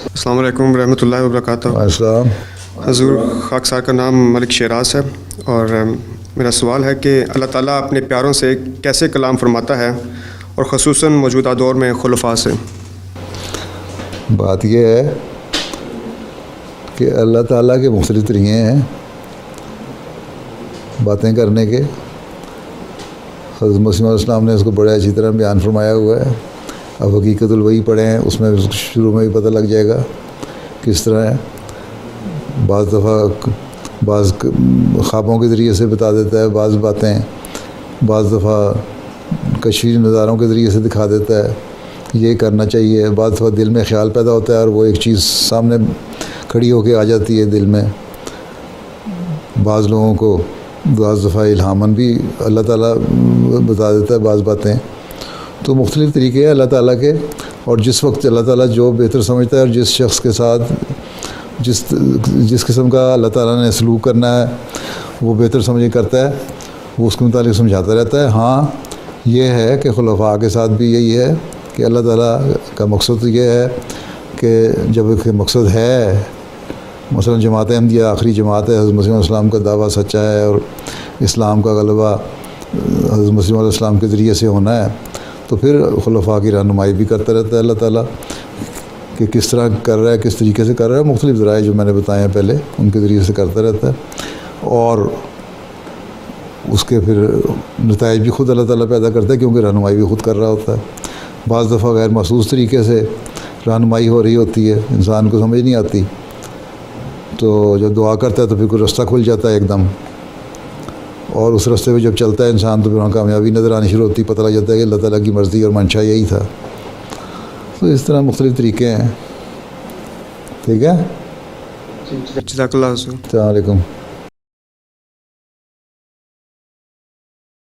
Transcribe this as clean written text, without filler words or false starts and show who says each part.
Speaker 1: السلام علیکم ورحمۃ اللہ وبرکاتہ۔
Speaker 2: السلام۔
Speaker 1: حضور خاکسار کا نام ملک شیراز ہے، اور میرا سوال ہے کہ اللہ تعالیٰ اپنے پیاروں سے کیسے کلام فرماتا ہے، اور خصوصاً موجودہ دور میں خلفاء سے؟
Speaker 2: بات یہ ہے کہ اللہ تعالیٰ کے مختلف طریقے ہیں باتیں کرنے کے۔ حضرت مسیح علیہ السلام نے اس کو بڑے اچھی طرح بیان فرمایا ہوا ہے۔ اب حقیقت الوحی پڑھیں، اس میں شروع میں ہی پتہ لگ جائے گا کس طرح ہے۔ بعض دفعہ بعض خوابوں کے ذریعے سے بتا دیتا ہے بعض باتیں، بعض دفعہ کشفی نظاروں کے ذریعے سے دکھا دیتا ہے یہ کرنا چاہیے۔ بعض دفعہ دل میں خیال پیدا ہوتا ہے اور وہ ایک چیز سامنے کھڑی ہو کے آ جاتی ہے دل میں۔ بعض لوگوں کو بعض دفعہ الہاماً بھی اللہ تعالیٰ بتا دیتا ہے بعض باتیں۔ تو مختلف طریقے ہیں اللہ تعالیٰ کے، اور جس وقت اللہ تعالیٰ جو بہتر سمجھتا ہے اور جس شخص کے ساتھ جس قسم کا اللہ تعالیٰ نے سلوک کرنا ہے وہ بہتر سمجھ کرتا ہے، وہ اس کے متعلق سمجھاتا رہتا ہے۔ ہاں یہ ہے کہ خلفاء کے ساتھ بھی یہی ہے کہ اللہ تعالیٰ کا مقصد یہ ہے کہ جب ایک مقصد ہے، مثلا جماعت احمدیہ آخری جماعت ہے، حضرت مسیح علیہ السلام کا دعویٰ سچا ہے اور اسلام کا غلبہ حضرت مسیح علیہ السلام کے ذریعے سے ہونا ہے، تو پھر خلفاء کی رہنمائی بھی کرتا رہتا ہے اللہ تعالیٰ کہ کس طرح کر رہا ہے، کس طریقے سے کر رہا ہے۔ مختلف ذرائع جو میں نے بتائے ہیں پہلے، ان کے ذریعے سے کرتا رہتا ہے، اور اس کے پھر نتائج بھی خود اللہ تعالیٰ پیدا کرتا ہے، کیونکہ رہنمائی بھی خود کر رہا ہوتا ہے۔ بعض دفعہ غیر محسوس طریقے سے رہنمائی ہو رہی ہوتی ہے، انسان کو سمجھ نہیں آتی، تو جب دعا کرتا ہے تو پھر کوئی رستہ کھل جاتا ہے ایک دم، اور اس رستے پہ جب چلتا ہے انسان تو پھر وہاں کامیابی نظر آنی شروع ہوتی ہے، پتہ لگ جاتا ہے کہ اللہ تعالیٰ کی مرضی اور منشا یہی تھا۔ تو اس طرح مختلف طریقے ہیں۔ ٹھیک ہے،
Speaker 1: جزاک اللہ حضور۔
Speaker 2: السلام علیکم۔